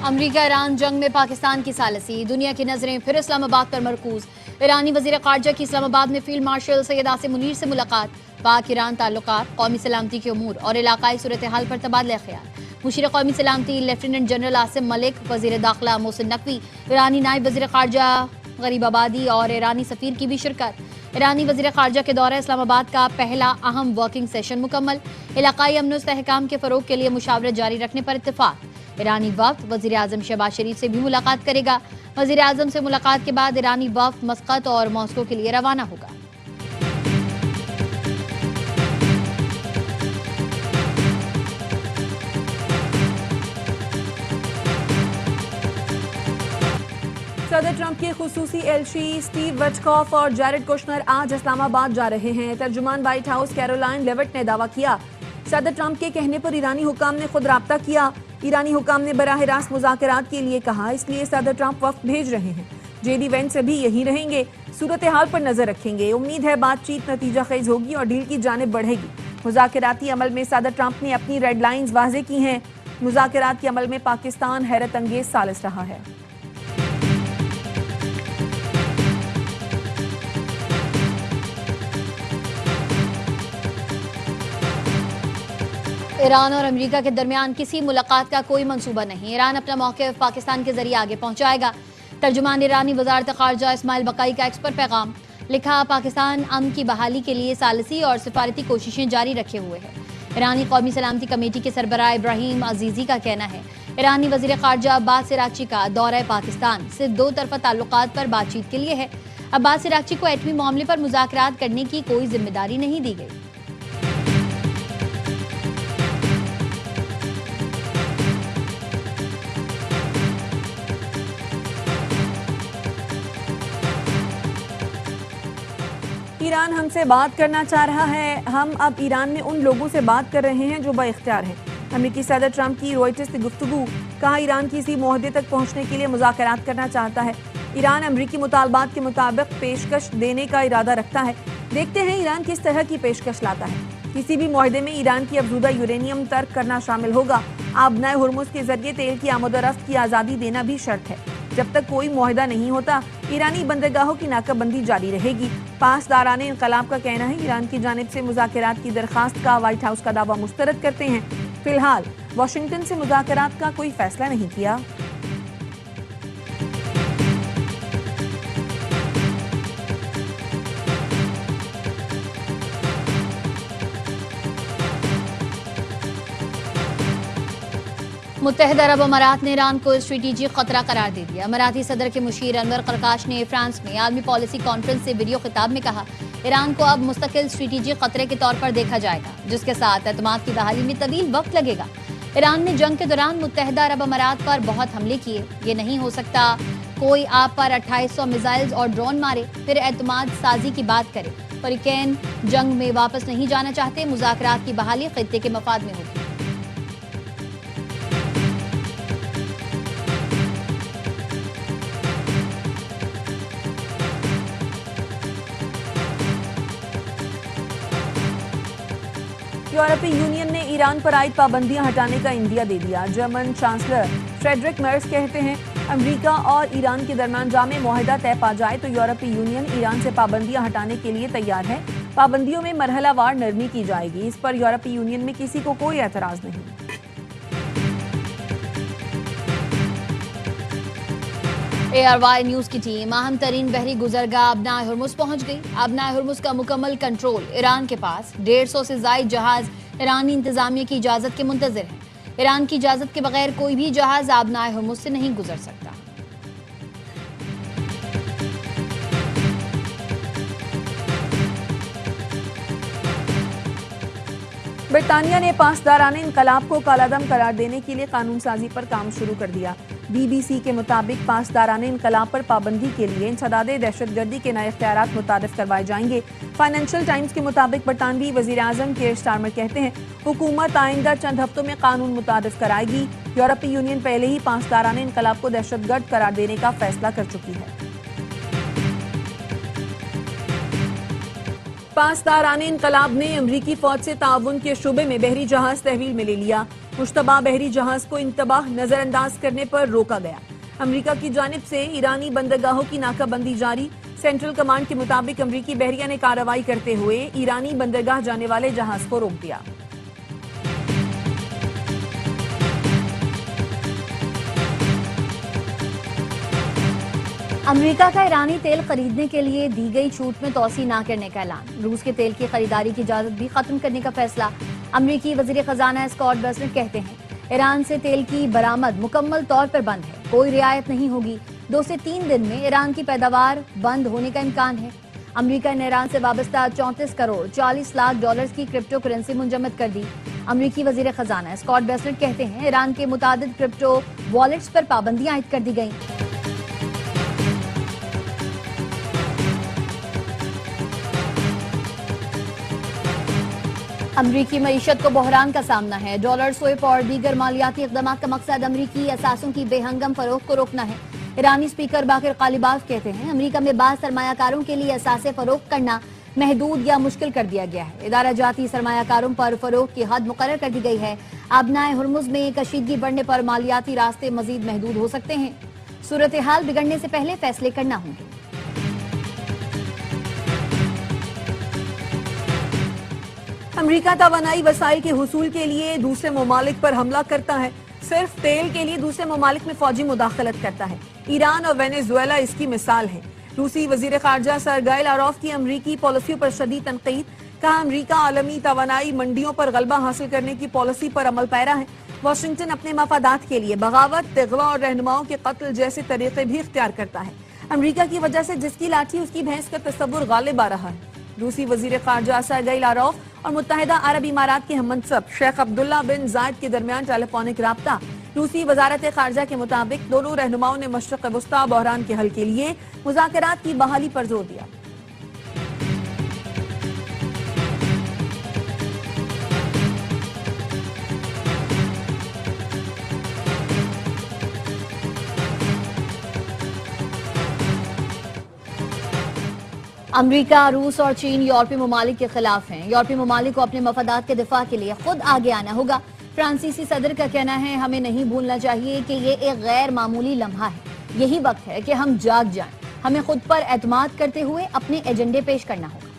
अमरीका Iran जंग में पाकिस्तान की सालसी, दुनिया की नजरें फिर इस्लामाबाद पर मरकूज। ईरानी वजीर खारजा की इस्लामाबाद में फील्ड मार्शल सैयद आसिम मुनीर से मुलाकात। पाक ईरान ताल्लुकात, कौमी सलामती के उमूर और इलाकाई सूरत हाल पर तबादला ख्याल। मुशीर कौमी सलामती लेफ्टिनेंट जनरल आसिम मलिक, वजीर दाखिला मोहसिन नकवी, ईरानी नायब वजीर खारजा गरीब आबादी और ईरानी सफीर की भी शिरकत। ईरानी वजीर खारजा के दौरे इस्लामाबाद का पहला अहम वर्किंग सेशन मुकम्मल। इलाकाई अमन इस्तेहकाम के फरोग के लिए मुशावरत जारी रखने पर इत्तेफाक। ईरानी वफ्द वजीर आजम शहबाज शरीफ से भी मुलाकात करेगा। वजीर आजम से मुलाकात के बाद ईरानी वफ्द मस्कत और मॉस्को के लिए रवाना होगा। सदर ट्रंप के खुसूसी एलची स्टीव विटकॉफ और जैरेड कुशनर आज इस्लामाबाद जा रहे हैं। तर्जुमान व्हाइट हाउस कैरोलाइन लेविट ने दावा किया, सदर ट्रंप के कहने पर ईरानी हुकाम ने खुद राब्ता किया। ईरानी हुकाम ने बराह रास्त मुज़ाकरात के लिए कहा, इसलिए सदर ट्रंप वफ्द भेज रहे हैं। जेडी वेंस भी यहीं रहेंगे, सूरत हाल पर नजर रखेंगे। उम्मीद है बातचीत नतीजा खेज होगी और डील की जानिब बढ़ेगी। मुज़ाकराती अमल में सदर ट्रंप ने अपनी रेड लाइन्स वाज़े की हैं। मुज़ाकरात के अमल में पाकिस्तान हैरत अंगेज सालिस रहा है। ईरान और अमेरिका के दरमियान किसी मुलाकात का कोई मंसूबा नहीं। ईरान अपना मौक़िफ़ पाकिस्तान के जरिए आगे पहुंचाएगा। तर्जुमान ईरानी वज़ारत ख़ारजा इस्माइल बकाई का एक्स पर पैगाम। लिखा, पाकिस्तान अमन की बहाली के लिए सालसी और सिफारती कोशिशें जारी रखे हुए है। ईरानी कौमी सलामती कमेटी के सरबराह इब्राहिम अजीज़ी का कहना है, ईरानी वज़ीर ख़ारजा अब्बास इराक़ची का दौरा पाकिस्तान सिर्फ दो तरफ़ा ताल्लुकात पर बातचीत के लिए है। अब्बास इराक़ची को एटमी मामले पर मुज़ाकरात करने की कोई जिम्मेदारी नहीं दी गई। ईरान हमसे बात करना चाह रहा है, हम अब ईरान में उन लोगों से बात कर रहे हैं जो बाइख्तियार हैं। अमेरिकी सदर ट्रंप की रॉयटर्स से गुफ्तगू, कहा ईरान किसी मुआहदे तक पहुंचने के लिए मुज़ाकरात करना चाहता है। ईरान अमेरिकी मुतालबात के मुताबिक पेशकश देने का इरादा रखता है। देखते हैं ईरान किस तरह की पेशकश लाता है। किसी भी मुआहदे में ईरान की अफजूदा यूरेनियम तर्क करना शामिल होगा। आबनाए हुर्मुज़ के जरिए तेल की आमदोरफ्त की आज़ादी देना भी शर्त है। जब तक कोई मुआहदा नहीं होता, ईरानी बंदरगाहों की नाकाबंदी जारी रहेगी। पासदारान इंकलाब का कहना है, ईरान की जानिब से मुज़ाकरात की दरखास्त का व्हाइट हाउस का दावा मुस्तरद करते हैं। फिलहाल वाशिंगटन से मुज़ाकरात का कोई फैसला नहीं किया। मुत्तहिदा अरब अमारात ने ईरान को स्ट्रेटेजिक खतरा करार दे दिया। अमाराती सदर के मुशीर अनवर करकाश ने फ्रांस में आलमी पॉलिसी कॉन्फ्रेंस से वीडियो खिताब में कहा, ईरान को अब मुस्तकिल स्ट्रेटेजिक खतरे के तौर पर देखा जाएगा, जिसके साथ एतमाद की बहाली में तवील वक्त लगेगा। ईरान ने जंग के दौरान मुत्तहिदा अरब अमारात पर बहुत हमले किए। ये नहीं हो सकता कोई आप पर 2800 मिसाइल्स और ड्रोन मारे फिर एतमाद साजी की बात करे। फरीकैन जंग में वापस नहीं जाना चाहते। मुज़ाकरात की बहाली खित्ते के मफाद में होगी। यूरोपीय यूनियन ने ईरान पर आयद पाबंदियां हटाने का इंदिया दे दिया। जर्मन चांसलर फ्रेडरिक मेर्स कहते हैं, अमेरिका और ईरान के दरमियान जामे मुआहदा तय पा जाए तो यूरोपीय यूनियन ईरान से पाबंदियां हटाने के लिए तैयार है। पाबंदियों में मरहलावार नरमी की जाएगी। इस पर यूरोपीय यूनियन में किसी को कोई एतराज नहीं। ARY न्यूज की टीम अहम तरीन बहरी गुजरगाह आबनाए हुर्मुज़ पहुंच गई। आबनाए हुर्मुज़ का मुकम्मल कंट्रोल ईरान के पास। 150 से जायद जहाज ईरानी इंतजामिया की इजाजत के मुंतजिर हैं। ईरान की इजाजत के बगैर कोई भी जहाज आबनाए हुर्मुज़ से नहीं गुजर सकता। बरतानिया ने पासदारान इंकलाब को कालादम करार देने के लिए कानून साजी पर काम शुरू कर दिया। BBC के मुताबिक पासदारान इंकलाब पर पाबंदी के लिए इंसदादे दहशतगर्दी के नए इख्तियारात मुतारिफ करवाए जाएंगे। फाइनेंशियल टाइम्स के मुताबिक बरतानवी वजीर आजम केयर स्टारमर कहते हैं, हुकूमत आइंदा चंद हफ्तों में कानून मुतारिफ कराएगी। यूरोपीय यूनियन पहले ही पासदारान इंकलाब को दहशतगर्द करार देने का फैसला कर चुकी है। पासदारान इनकलाब ने अमरीकी फौज से ताउन के शुबे में बहरी जहाज तहवील में ले लिया। मुश्तबा बहरी जहाज को इंतबाह नजरअंदाज करने पर रोका गया। अमरीका की जानिब से ईरानी बंदरगाहों की नाकाबंदी जारी। सेंट्रल कमांड के मुताबिक अमरीकी बहरिया ने कार्रवाई करते हुए ईरानी बंदरगाह जाने वाले जहाज को रोक दिया। अमेरिका का ईरानी तेल खरीदने के लिए दी गई छूट में तोसी न करने का ऐलान। रूस के तेल की खरीदारी की इजाजत भी खत्म करने का फैसला। अमरीकी वजीर खजाना स्कॉट बेसेंट कहते हैं ईरान से तेल की बरामद मुकम्मल तौर पर बंद है, कोई रियायत नहीं होगी। 2 से 3 दिन में ईरान की पैदावार बंद होने का इम्कान है। अमरीका ने ईरान से वाबस्ता 34 करोड़ 40 लाख डॉलर की क्रिप्टो करेंसी मुंजमद कर दी। अमरीकी वजीर खजाना स्कॉट बेसेंट कहते हैं ईरान के मुतादिद क्रिप्टो वॉलेट्स पर पाबंदियां आयद कर दी गई। अमरीकी मईशत को बहरान का सामना है। डॉलर स्विप और दीगर मालियाती इक़दाम का मकसद अमरीकी असासों की बेहंगम फरोख्त को रोकना है। ईरानी स्पीकर बाकिर कालिबाफ कहते हैं अमरीका में बाज़ सरमायाकारों के लिए असासे फरोख्त करना महदूद या मुश्किल कर दिया गया है। इदारा जाती सरमायाकारों पर फरोख्त की हद मुकर्रर कर दी गई है। आबनाए हुर्मुज़ में कशीदगी बढ़ने पर मालियाती रास्ते मजीद महदूद हो सकते हैं। सूरत हाल बिगड़ने से पहले फैसले करना होंगे। अमरीका तवानाई वसाइल के हुसूल के लिए दूसरे ममालिक पर हमला करता है। सिर्फ तेल के लिए दूसरे ममालिक में फौजी मुदाखलत करता है। ईरान और वेनेजुएला इसकी मिसाल है। रूसी वजीर खारजा सरगई लारोफ की अमरीकी पॉलिसियों पर शदीद तनकीद। कहा अमरीका आलमी तवानाई मंडियों पर गलबा हासिल करने की पॉलिसी पर अमल पैरा है। वाशिंगटन अपने मफादात के लिए बगावत, तिगवा और रहनुमाओं के कत्ल जैसे तरीके भी इख्तियार करता है। अमरीका की वजह से जिसकी लाठी उसकी भैंस का तस्वुर गालिब आ रहा है। रूसी वजीर खारजा सरगई लारोफ और मुत्तहिदा अरब इमारात के हममनसब शेख अब्दुल्ला बिन जायद के दरमियान टेलीफोनिक राब्ता। रूसी वजारत खारजा के मुताबिक दोनों रहनुमाओं ने मशरक़ वस्ता बहरान के हल के लिए मुज़ाकरात की बहाली पर जोर दिया। अमरीका, रूस और चीन यूरोपीय ममालिक के खिलाफ हैं। यूरोपीय ममालिक को अपने मफादात के दिफा के लिए खुद आगे आना होगा। फ्रांसीसी सदर का कहना है हमें नहीं भूलना चाहिए कि ये एक गैर मामूली लम्हा है। यही वक्त है कि हम जाग जाएं। हमें खुद पर एतमाद करते हुए अपने एजेंडे पेश करना होगा।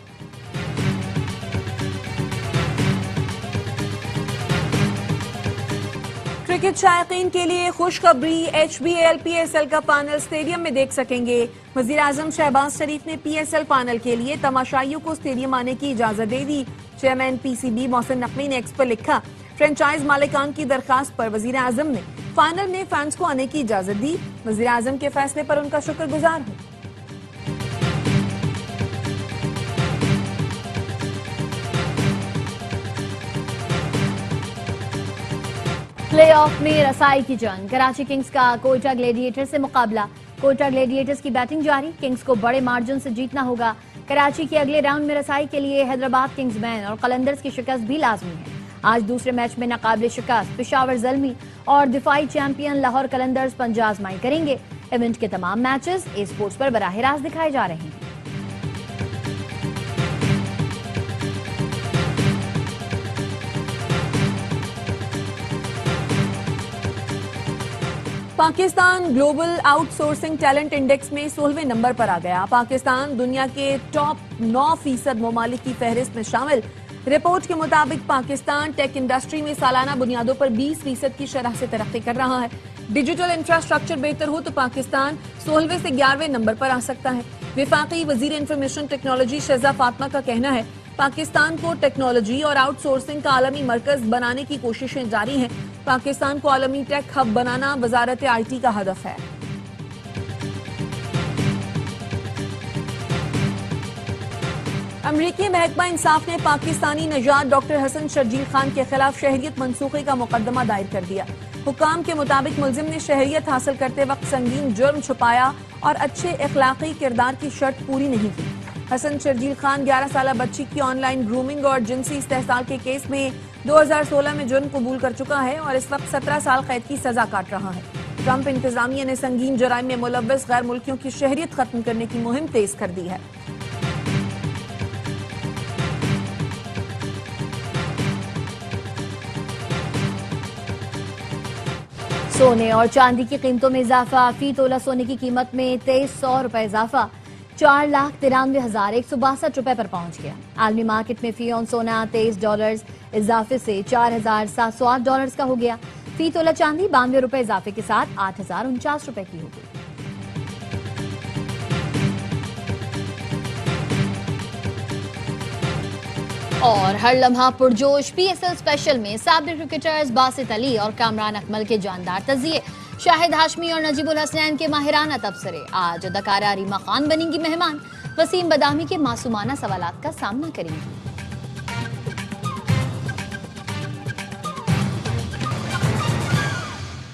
क्रिकेट शायकीन के लिए खुशखबरी, HBL PSL का फाइनल स्टेडियम में देख सकेंगे। वजीर आजम शहबाज शरीफ ने PSL फाइनल के लिए तमाशाइयों को स्टेडियम आने की इजाजत दे दी। चेयरमैन PCB मोहसिन नकवी ने एक्स पर लिखा फ्रेंचाइज मालिकान की दरखास्त पर वजीर आजम ने फाइनल में फैंस को आने की इजाजत दी। वजीर आजम के फैसले पर उनका शुक्रगुजार हूं। प्लेऑफ में रसाई की जंग, कराची किंग्स का कोयटा ग्लेडिएटर से मुकाबला। कोयटा ग्लेडिएटर्स की बैटिंग जारी, किंग्स को बड़े मार्जिन से जीतना होगा। कराची के अगले राउंड में रसाई के लिए हैदराबाद किंग्समैन और कलंदर्स की शिकस्त भी लाजमी है। आज दूसरे मैच में नाकाबिले शिकस्त पेशावर ज़ल्मी और दिफाई चैंपियन लाहौर कलंदर्स पंजा आजमाई करेंगे। इवेंट के तमाम मैचेस ए स्पोर्ट्स पर बराह रास्त दिखाए जा रहे हैं। Pakistan global outsourcing talent index में 16वें नंबर पर आ गया। पाकिस्तान दुनिया के टॉप 9% ममालिक की फहरिस्त में शामिल। रिपोर्ट के मुताबिक पाकिस्तान टेक इंडस्ट्री में सालाना बुनियादों पर 20% की शरह से तरक्की कर रहा है। डिजिटल इंफ्रास्ट्रक्चर बेहतर हो तो पाकिस्तान 16वें से 11वें नंबर पर आ सकता है। विफाकी वजीर इंफॉर्मेशन टेक्नोलॉजी शहजा फातिमा का कहना है पाकिस्तान को टेक्नोलॉजी और आउटसोर्सिंग का आलमी मरकज बनाने की कोशिशें जारी हैं। पाकिस्तान को आलमी tech hub banana Wazarat IT का हदफ है। अमरीकी महकमा इंसाफ ने पाकिस्तानी नजाद डॉक्टर हसन शर्जील खान के खिलाफ शहरियत मनसूखे का मुकदमा दायर कर दिया। हुकाम के मुताबिक मुलजिम ने शहरियत हासिल करते वक्त संगीन जुर्म छुपाया और अच्छे अखलाकी किरदार की शर्त पूरी नहीं की। हसन शर्जील खान 11 साला बच्ची की ऑनलाइन ग्रूमिंग और जिनसी इस्तेहसाल के केस में 2016 में जुर्म कबूल कर चुका है और इस वक्त 17 साल कैद की सजा काट रहा है। ट्रंप इंतजामिया ने संगीन जराइम में मुलव्वस गैर मुल्कियों की शहरियत खत्म करने की मुहिम तेज कर दी है। सोने और चांदी की कीमतों में इजाफा। फी तोला सोने की कीमत में 2300 रुपए इजाफा, 4,93,162 रुपए पर पहुंच गया। आलमी मार्केट में फी ऑन सोना $23 इजाफे से $4,708 का हो गया। फी तोला चांदी 92 रुपए इजाफे के साथ 8,049 रुपए की होगी। और हर लम्हा पुरजोश पीएसएल स्पेशल में साबिक क्रिकेटर्स बासित अली और कामरान अकमल के जानदार तजिए। शाहिद हाशमी और नजीबुल हसनैन के माहिराना तबसरे। आज अदाकारा रीमा खान बनेंगी मेहमान। वसीम बदामी के मासूमाना सवालात का सामना करेंगी।